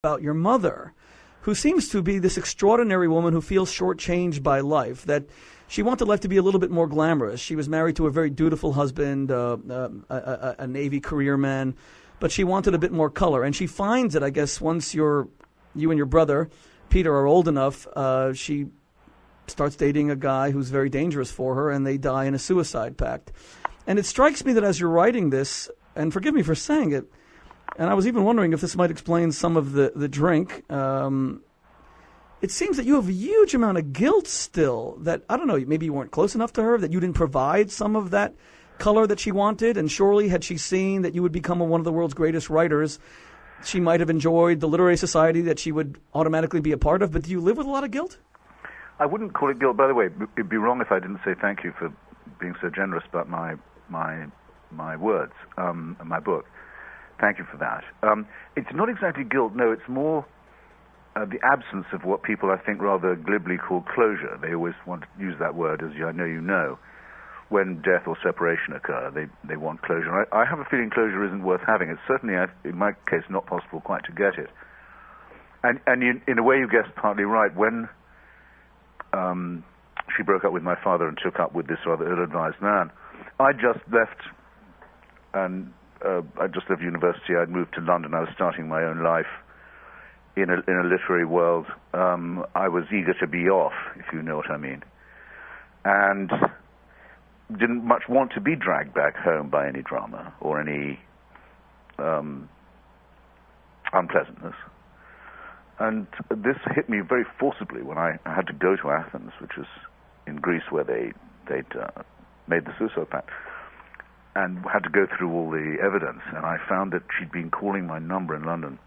about your mother, who seems to be this extraordinary woman who feels shortchanged by life, that she wanted life to be a little bit more glamorous. She was married to a very dutiful husband, a Navy career man, but she wanted a bit more color. And she finds it, I guess, once you and your brother, Peter, are old enough, she starts dating a guy who's very dangerous for her, and they die in a suicide pact. And it strikes me that as you're writing this, and forgive me for saying it, and I was even wondering if this might explain some of the drink, it seems that you have a huge amount of guilt still that, I don't know, maybe you weren't close enough to her, that you didn't provide some of that color that she wanted, and surely had she seen that you would become one of the world's greatest writers, she might have enjoyed the literary society that she would automatically be a part of. But do you live with a lot of guilt? I wouldn't call it guilt. By the way, it'd be wrong if I didn't say thank you for being so generous about my words, my book. Thank you for that. It's not exactly guilt, no, it's more the absence of what people, I think, rather glibly call closure. They always want to use that word, as I know you know. When death or separation occur, they want closure. I have a feeling closure isn't worth having. It's certainly, in my case, not possible quite to get it. And you, in a way, you guessed partly right. When she broke up with my father and took up with this rather ill-advised man, I just left, and I just left university. I'd moved to London. I was starting my own life in a literary world. I was eager to be off, if you know what I mean, and didn't much want to be dragged back home by any drama or any unpleasantness. And this hit me very forcibly when I had to go to Athens, which is in Greece where they'd made the suicide pact, and had to go through all the evidence. And I found that she'd been calling my number in London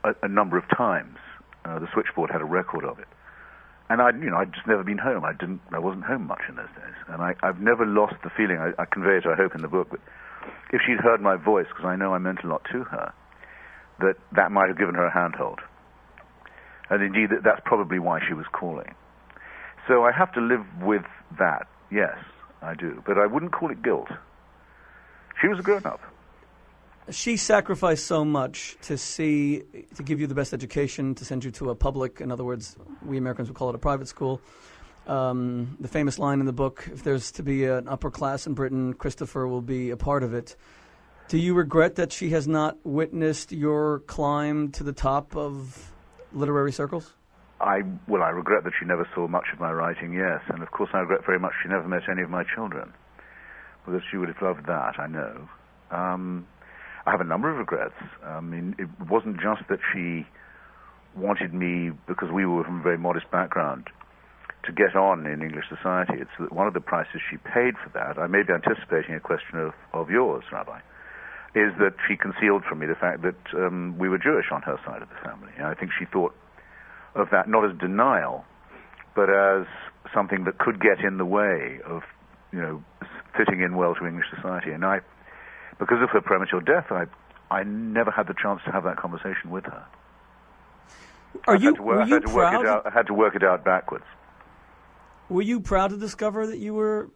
a number of times. The switchboard had a record of it. And I'd just never been home. I wasn't home much in those days. And I've never lost the feeling, I convey it, I hope, in the book, but if she'd heard my voice, because I know I meant a lot to her, that might have given her a handhold. And indeed, that's probably why she was calling. So I have to live with that, yes, I do. But I wouldn't call it guilt. She was a grown-up. She sacrificed so much to give you the best education, to send you to a public, in other words, we Americans would call it a private school. The famous line in the book, if there's to be an upper class in Britain, Christopher will be a part of it. Do you regret that she has not witnessed your climb to the top of literary circles? I regret that she never saw much of my writing, yes. And of course I regret very much she never met any of my children, because she would have loved that, I know. I have a number of regrets. I mean, it wasn't just that she wanted me, because we were from a very modest background, to get on in English society. It's that one of the prices she paid for that, I may be anticipating a question of yours, Rabbi, is that she concealed from me the fact that we were Jewish on her side of the family. And I think she thought of that not as denial, but as something that could get in the way of, fitting in well to English society. And because of her premature death, I never had the chance to have that conversation with her. Were you proud? I had to work it out backwards. Were you proud to discover that you were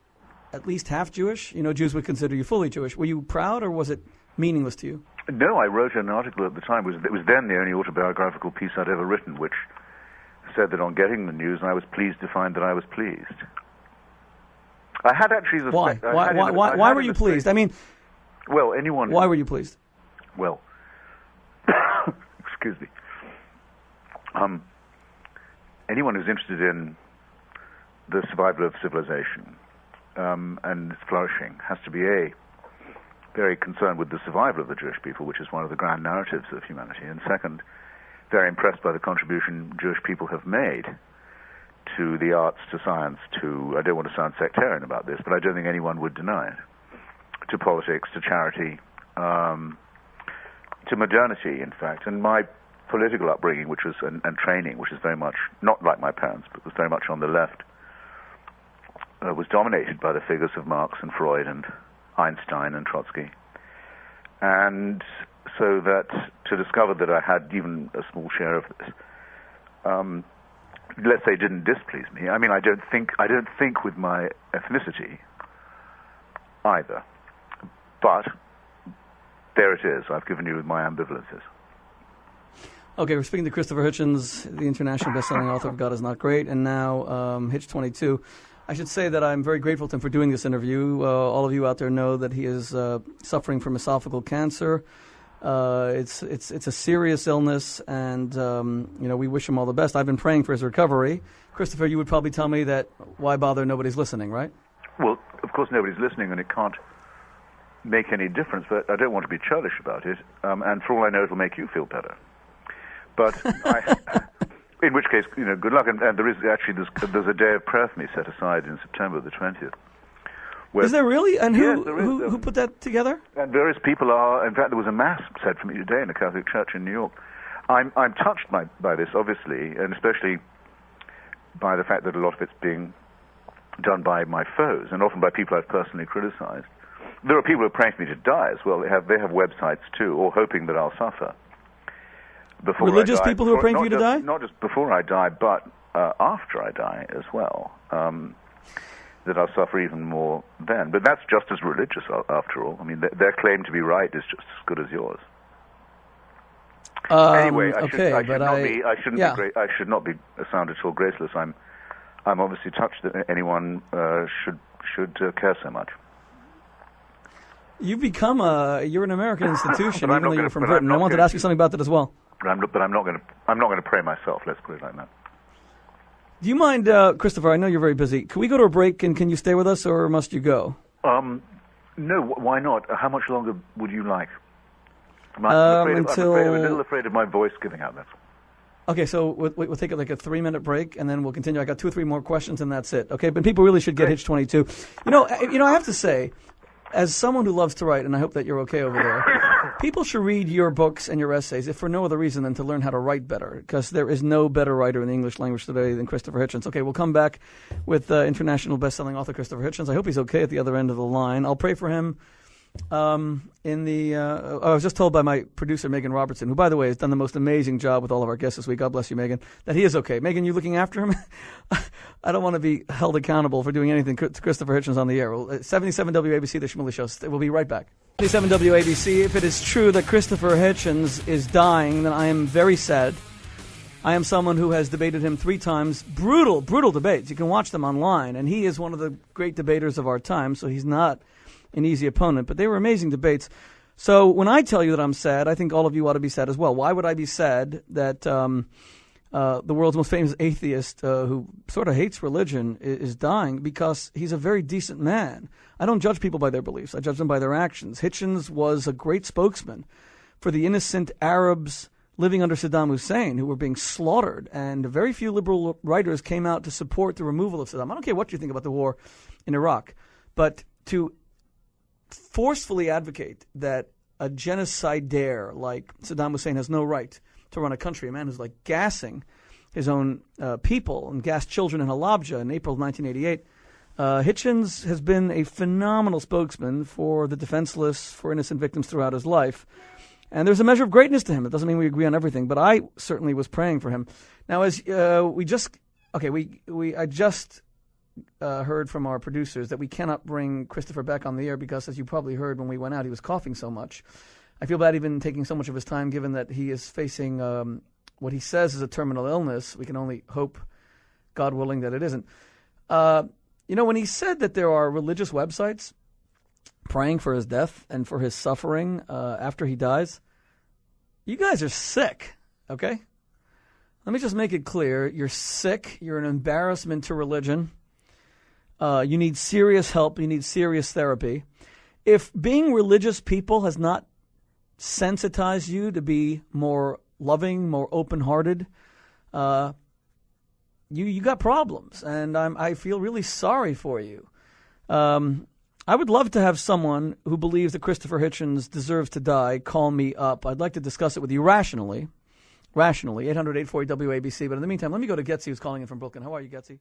at least half Jewish? Jews would consider you fully Jewish. Were you proud, or was it meaningless to you? No, I wrote an article at the time. It was then the only autobiographical piece I'd ever written, which said that on getting the news, I was pleased to find that I was pleased. I had actually... Why were you pleased? I mean... Well, anyone... Why were you pleased? Well, excuse me. Anyone who's interested in the survival of civilization and its flourishing has to be, very concerned with the survival of the Jewish people, which is one of the grand narratives of humanity, and second, very impressed by the contribution Jewish people have made to the arts, to science, I don't want to sound sectarian about this, but I don't think anyone would deny it, to politics, to charity, to modernity, in fact. And my political upbringing, and training, which is very much, not like my parents, but was very much on the left, was dominated by the figures of Marx and Freud and Einstein and Trotsky. And so that to discover that I had even a small share of this, let's say, didn't displease me. I mean, I don't think with my ethnicity either. But there it is. I've given you my ambivalences. Okay, we're speaking to Christopher Hitchens, the international best-selling author of God Is Not Great, and now Hitch 22. I should say that I'm very grateful to him for doing this interview. All of you out there know that he is suffering from esophageal cancer. It's a serious illness, and we wish him all the best. I've been praying for his recovery. Christopher, you would probably tell me that why bother? Nobody's listening, right? Well, of course nobody's listening, and it can't make any difference. But I don't want to be churlish about it. And for all I know, it'll make you feel better. But in which case, good luck. And there is actually there's a day of prayer for me set aside in September the 20th. Is there really? And yes, who put that together? And various people are. In fact, there was a mass said for me today in a Catholic church in New York. I'm touched by this, obviously, and especially by the fact that a lot of it's being done by my foes, and often by people I've personally criticized. There are people who are praying for me to die as well. They have websites too, or hoping that I'll suffer. Religious people who are praying for you to die? Not just before I die, but after I die as well. That I'll suffer even more then. But that's just as religious, after all. I mean, their claim to be right is just as good as yours. Anyway, I should not be sound at all graceless. I'm obviously touched that anyone should care so much. You've become you're an American institution, even though you're from Britain. I wanted to ask you something about that as well. But I'm not going to pray myself. Let's put it like that. Do you mind, Christopher? I know you're very busy. Can we go to a break, and can you stay with us, or must you go? No. Why not? How much longer would you like? I'm a little afraid of my voice giving out. That's all. Okay, so we'll take like a 3-minute break, and then we'll continue. I got 2 or 3 more questions, and that's it. Okay, but people really should get Hitch 22. I have to say, as someone who loves to write, and I hope that you're okay over there, people should read your books and your essays, if for no other reason than to learn how to write better, because there is no better writer in the English language today than Christopher Hitchens. Okay, we'll come back with international best-selling author Christopher Hitchens. I hope he's okay at the other end of the line. I'll pray for him. I was just told by my producer, Megan Robertson, who, by the way, has done the most amazing job with all of our guests this week. God bless you, Megan, that he is okay. Megan, you looking after him? I don't want to be held accountable for doing anything to Christopher Hitchens on the air. 77 WABC, the Shmuley Show. We'll be right back. 77 WABC, if it is true that Christopher Hitchens is dying, then I am very sad. I am someone who has debated him 3 times. Brutal debates. You can watch them online. And he is one of the great debaters of our time, so he's not an easy opponent, but they were amazing debates. So when I tell you that I'm sad, I think all of you ought to be sad as well. Why would I be sad that the world's most famous atheist, who sort of hates religion, is dying? Because he's a very decent man. I don't judge people by their beliefs. I judge them by their actions. Hitchens was a great spokesman for the innocent Arabs living under Saddam Hussein who were being slaughtered, and very few liberal writers came out to support the removal of Saddam. I don't care what you think about the war in Iraq, but to forcefully advocate that a genocidaire like Saddam Hussein has no right to run a country, a man who's like gassing his own people and gassed children in Halabja in April of 1988. Hitchens has been a phenomenal spokesman for the defenseless, for innocent victims throughout his life. And there's a measure of greatness to him. It doesn't mean we agree on everything, but I certainly was praying for him. Now, as I just heard from our producers that we cannot bring Christopher back on the air because, as you probably heard when we went out, he was coughing so much. I feel bad even taking so much of his time, given that he is facing what he says is a terminal illness. We can only hope, God willing, that it isn't. When he said that there are religious websites praying for his death and for his suffering after he dies, you guys are sick, okay? Let me just make it clear. You're sick. You're an embarrassment to religion. You need serious help. You need serious therapy. If being religious people has not sensitized you to be more loving, more open-hearted, you got problems, and I feel really sorry for you. I would love to have someone who believes that Christopher Hitchens deserves to die call me up. I'd like to discuss it with you rationally. 800-840-WABC. But in the meantime, let me go to Getsy, who's calling in from Brooklyn. How are you, Getsy?